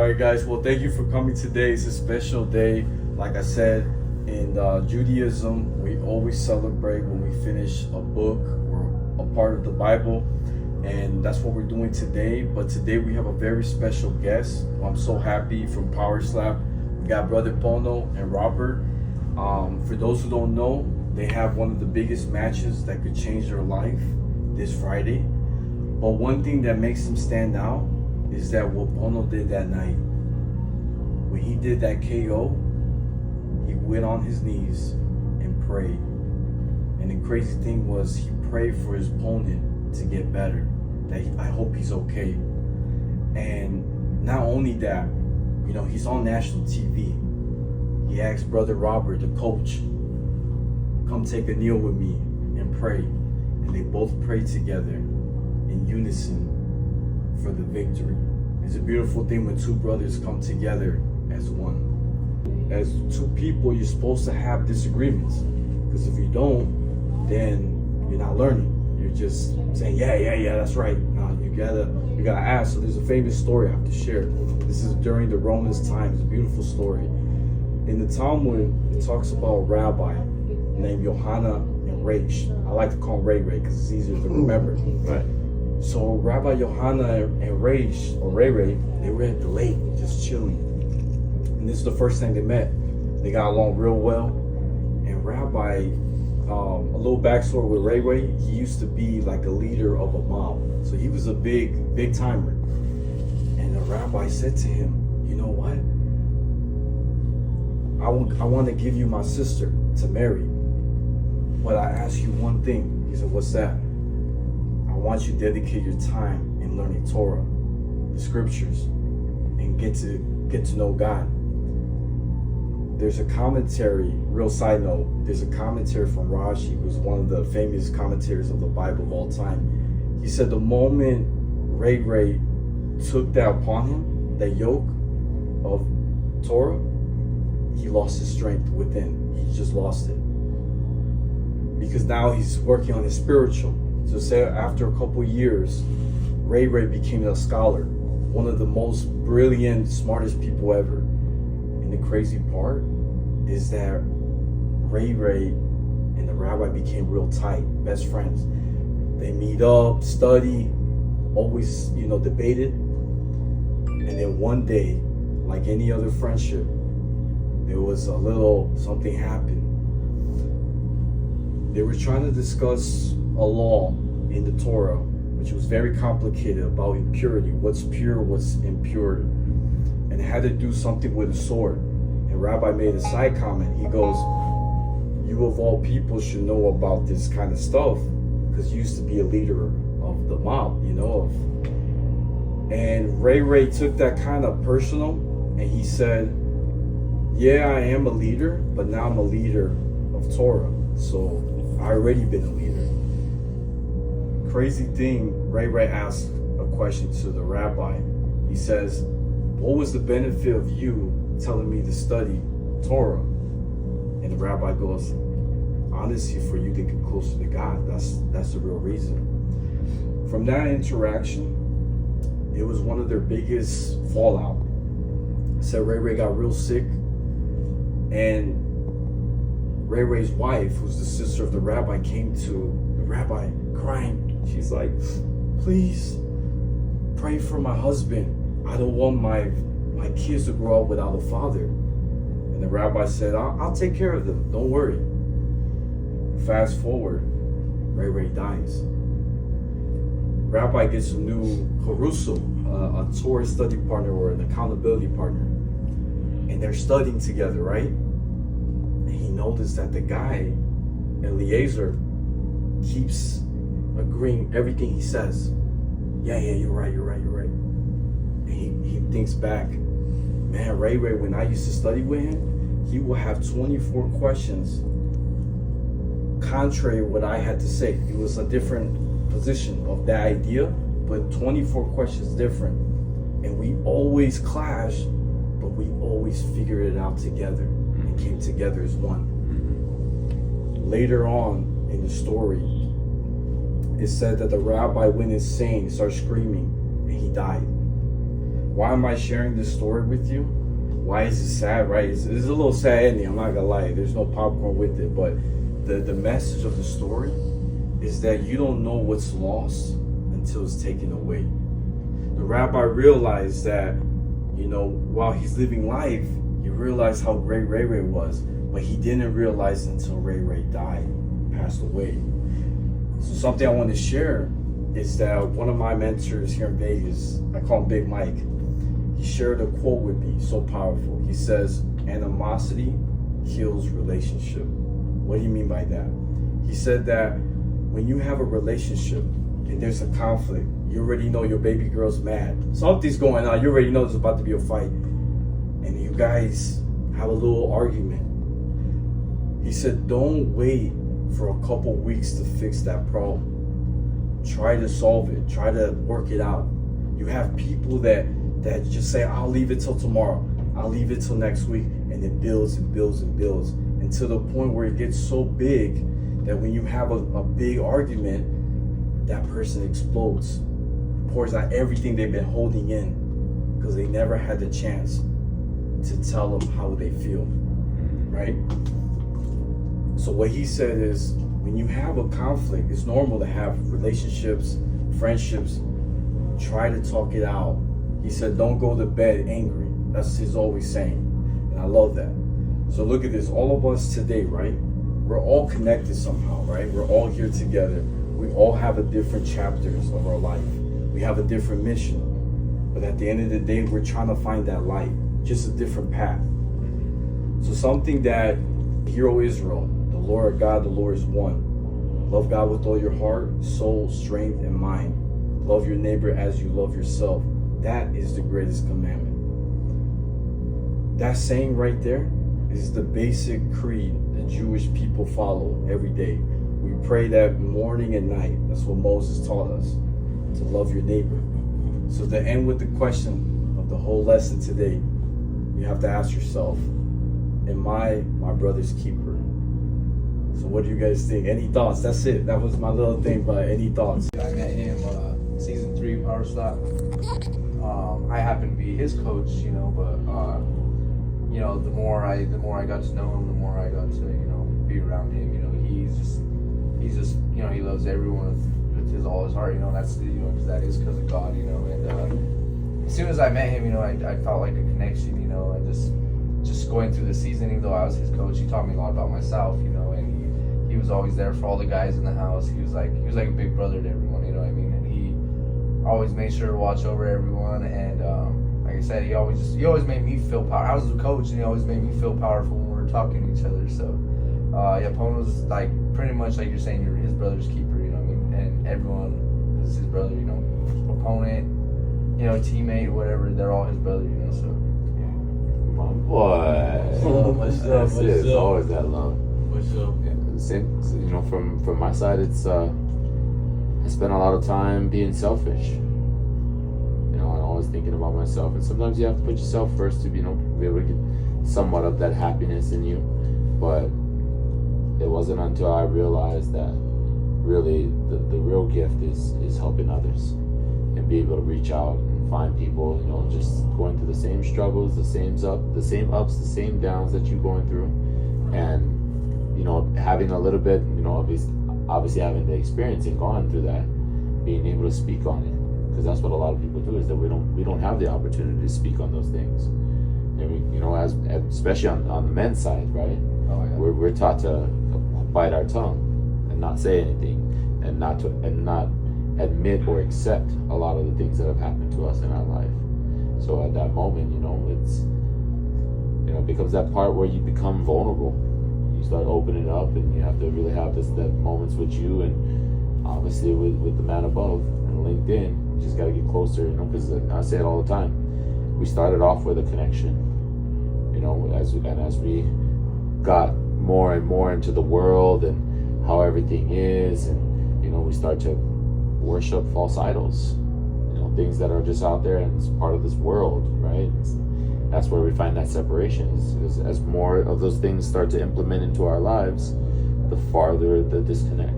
right, guys. Well, thank you for coming today. It's a special day. Like I said, in Judaism, we always celebrate when we finish a book or a part of the Bible. And that's what we're doing today. But today we have a very special guest. I'm so happy from Powerslap. We got brother Pono and Robert. For those who don't know, they have one of the biggest matches that could change their life this Friday. But one thing that makes them stand out is that what Pono did that night. When he did that KO, he went on his knees and prayed. And the crazy thing was he prayed for his opponent to get better. I hope he's okay. And not only that, you know, he's on national TV. He asked brother Robert, the coach, come take a kneel with me and pray. And they both prayed together in unison for the victory. It's a beautiful thing when two brothers come together as one. As two people, you're supposed to have disagreements. Because if you don't, then you're not learning. You're just saying, yeah, that's right. No, you gotta ask. So there's a famous story I have to share. This is during the Romans times, a beautiful story. In the Talmud, it talks about a rabbi named Johanna and Reish. I like to call him Ray because it's easier to remember. Right. So Rabbi Johanna and Reish, or Ray, they were at the lake just chilling. And this is the first time they met. They got along real well. And Rabbi, a little backstory with Ray, he used to be like a leader of a mob. So he was a big timer. And the rabbi said to him, you know what? I want to give you my sister to marry. But I ask you one thing. He said, what's that? I want you to dedicate your time in learning Torah, the scriptures, and get to know God. There's a commentary, real side note, there's a commentary from Rashi, who's one of the famous commentaries of the Bible of all time. He said the moment Ray took that upon him, that yoke of Torah, he lost his strength within. He just lost it. Because now he's working on his spiritual. So say after a couple years, Ray became a scholar, one of the most brilliant, smartest people ever. And the crazy part is that Ray and the rabbi became real tight, best friends. They meet up, study, always, debated. And then one day, like any other friendship, there was a little something happened. They were trying to discuss a law in the Torah, which was very complicated about impurity, what's pure, what's impure. And it had to do something with a sword. And Rabbi made a side comment. He goes, you of all people should know about this kind of stuff because you used to be a leader of the mob, And Ray took that kind of personal and he said, yeah, I am a leader, but now I'm a leader of Torah. So I already been a leader. Crazy thing, Ray asked a question to the rabbi. He says, what was the benefit of you telling me to study Torah? And the rabbi goes, honestly, for you to get closer to God. That's the real reason. From that interaction, it was one of their biggest fallout. Said Ray got real sick, and Ray's wife, who's the sister of the rabbi, came to the rabbi crying. She's like, please pray for my husband. I don't want my kids to grow up without a father. And the rabbi said, I'll take care of them. Don't worry. Fast forward, Ray dies. Rabbi gets a new Caruso, a Torah study partner or an accountability partner. And they're studying together, right? And he noticed that the guy, Eliezer, keeps agreeing everything he says. Yeah, you're right. And he thinks back, man, Ray, when I used to study with him, he would have 24 questions contrary to what I had to say. It was a different position of that idea, but 24 questions different. And we always clashed, but we always figured it out together and came together as one. Later on in the story, it said that the rabbi went insane, started screaming, and he died. why am I sharing this story with you? Why is it sad, right? It's a little sad ending, I'm not gonna lie. There's no popcorn with it, but the message of the story is that you don't know what's lost until it's taken away. The rabbi realized that, while he's living life, he realized how great Ray Ray was, but he didn't realize until Ray Ray died, passed away. So something I want to share is that one of my mentors here in Vegas, I call him Big Mike, he shared a quote with me, so powerful. He says, animosity kills relationship. What do you mean by that? He said that when you have a relationship and there's a conflict, you already know your baby girl's mad. Something's going on, you already know there's about to be a fight. And you guys have a little argument. He said, don't wait for a couple weeks to fix that problem. Try to solve it, try to work it out. You have people that just say, I'll leave it till tomorrow, I'll leave it till next week, and it builds and builds and builds, and to the point where it gets so big that when you have a big argument, that person explodes, pours out everything they've been holding in, because they never had the chance to tell them how they feel, right? So what he said is, when you have a conflict, it's normal to have relationships, friendships, try to talk it out. He said, don't go to bed angry. That's his always saying. And I love that. So look at this, all of us today, right? We're all connected somehow, right? We're all here together. We all have a different chapters of our life. We have a different mission. But at the end of the day, we're trying to find that light, just a different path. So something that Hero Israel, the Lord God, the Lord is one. Love God with all your heart, soul, strength, and mind. Love your neighbor as you love yourself. That is the greatest commandment. That saying right there is the basic creed that Jewish people follow every day. We pray that morning and night. That's what Moses taught us, to love your neighbor. So to end with the question of the whole lesson today, you have to ask yourself, am I my brother's keeper? So what do you guys think? Any thoughts? That's it. That was my little thing, but any thoughts? I met him season 3 powerslap. I happen to be his coach, but the more I got to know him, the more I got to be around him. He's just he loves everyone with all his heart. That's because that is because of God. And as soon as I met him, I felt like a connection. And just going through the season, even though I was his coach, he taught me a lot about myself. And he was always there for all the guys in the house. He was like a big brother to everyone. You know what I mean? And he always made sure to watch over everyone. And like I said, he always made me feel powerful. I was a coach, and he always made me feel powerful when we were talking to each other. So Pono's like pretty much like you're saying, you're his brother's keeper. You know what I mean? And everyone is his brother. Opponent, teammate, whatever. They're all his brother. So. My boy. That's it. It's always that love. What's up? Yeah, same. From my side, it's I spend a lot of time being selfish. I'm always thinking about myself, and sometimes you have to put yourself first to be able to get somewhat of that happiness in you. But it wasn't until I realized that really the real gift is helping others and be able to reach out and find people, just going through the same struggles, the same ups, the same downs that you're going through, and having a little bit, obviously having the experience and gone through that, being able to speak on it, because that's what a lot of people do, is that we don't have the opportunity to speak on those things, and especially on the men's side, right? Oh, yeah. We're taught to bite our tongue and not say anything, and not admit or accept a lot of the things that have happened to us in our life. So at that moment, it becomes that part where you become vulnerable. You start opening up, and you have to really have that moments with you, and obviously with the man above and LinkedIn. You just got to get closer, because I say it all the time. We started off with a connection, as we got more and more into the world and how everything is, and we start to worship false idols, things that are just out there and it's part of this world, right? That's where we find that separation. As more of those things start to implement into our lives, the farther the disconnect.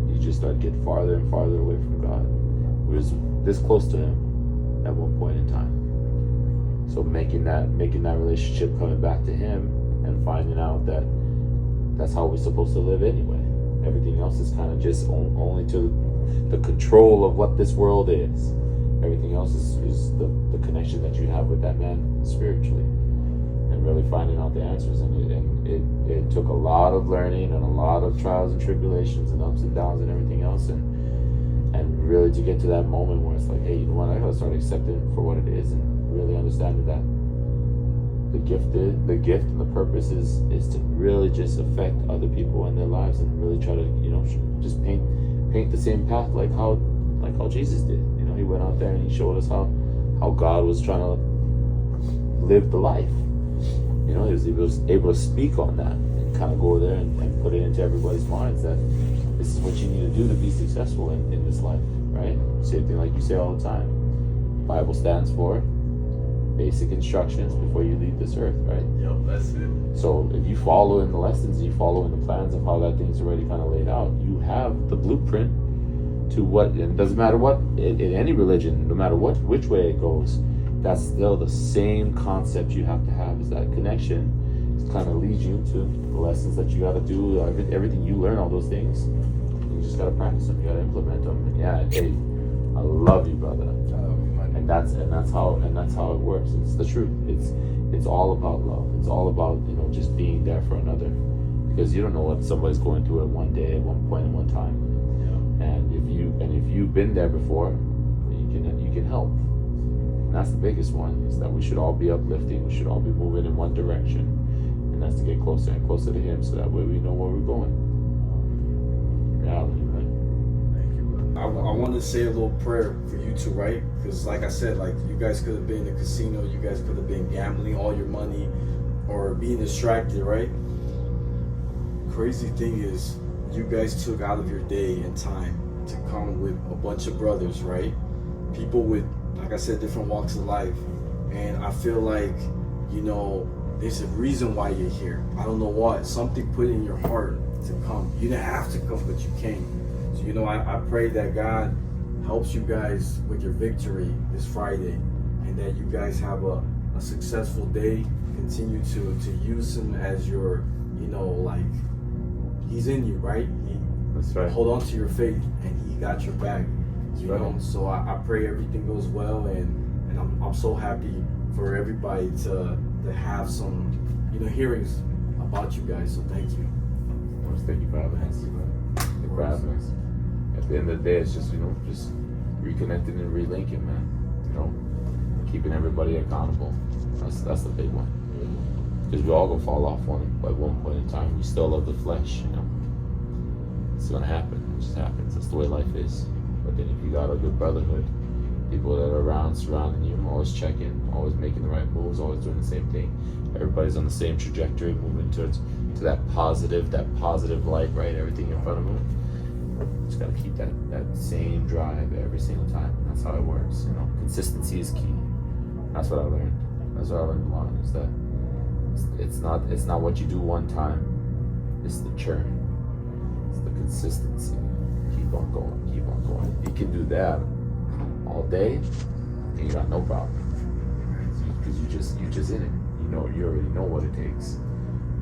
You just start to get farther and farther away from God. We was this close to Him at one point in time. So making that relationship, coming back to Him, and finding out that that's how we're supposed to live anyway. Everything else is kind of just only to the control of what this world is. Everything else is the connection that you have with that man spiritually, and really finding out the answers. And it took a lot of learning and a lot of trials and tribulations and ups and downs and everything else, and really to get to that moment where it's like, hey, you know what, I gotta start accepting it for what it is, and really understanding that the gift and the purpose is to really just affect other people in their lives, and really try to, you know, just paint the same path like how Jesus did. You know, He went out there and He showed us how God was trying to live the life. You know, He was able to speak on that and kind of go there and put it into everybody's minds that this is what you need to do to be successful in this life, right? Same thing like you say all the time. Bible stands for basic instructions before you leave this earth, right? Yep, that's it. So if you follow in the lessons, you follow in the plans of how that thing's already kind of laid out, you have the blueprint to what, and it doesn't matter what, in any religion, no matter which way it goes, that's still the same concept you have to have, is that connection to kind of lead you to the lessons that you got to do, everything you learn, all those things. You just got to practice them, you got to implement them. And yeah, hey, I love you, brother. And that's how it works. It's the truth. It's all about love. It's all about, you know, just being there for another, because you don't know what somebody's going through at one day, at one point, at one time. Yeah. And if you've been there before, you can help. And that's the biggest one, is that we should all be uplifting. We should all be moving in one direction, and that's to get closer and closer to Him, so that way we know where we're going. Reality, right? I want to say a little prayer for you two, right? Because like I said, like, you guys could have been in the casino, you guys could have been gambling all your money or being distracted, right? Crazy thing is, you guys took out of your day and time to come with a bunch of brothers, right? People with, like I said, different walks of life. And I feel like, you know, there's a reason why you're here. I don't know what. Something put in your heart to come. You didn't have to come, but you came. So, you know, I pray that God helps you guys with your victory this Friday, and that you guys have a successful day. Continue to use Him as your, you know, like, He's in you, right? That's right. Hold on to your faith, and He got your back. You know, so I pray everything goes well, and I'm so happy for everybody to have some, you know, hearings about you guys. So thank you. Thank you for having us. Thank you for having us. At the end of the day, it's just, you know, just reconnecting and relinking, man. You know, keeping everybody accountable. That's the big one. Because we all gonna fall off at one point in time. We still love the flesh, you know. It's gonna happen. It just happens. That's the way life is. But then if you got a good brotherhood, people that are around, surrounding you, always checking, always making the right moves, always doing the same thing. Everybody's on the same trajectory, moving to that positive light, right? Everything in front of them. Just gotta keep that same drive every single time. And that's how it works. You know, consistency is key. That's what I learned. That's what I learned a lot, is that it's not what you do one time. It's the churn. It's the consistency. Keep on going. You can do that all day, and you got no problem, because you just in it. You already know what it takes.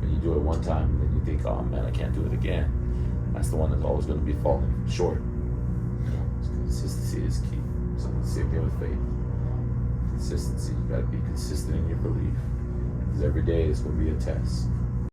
When you do it one time, and then you think, oh man, I can't do it again. That's the one that's always going to be falling short. Consistency is key. So the same thing with faith. Consistency. You got to be consistent in your belief, because every day is going to be a test.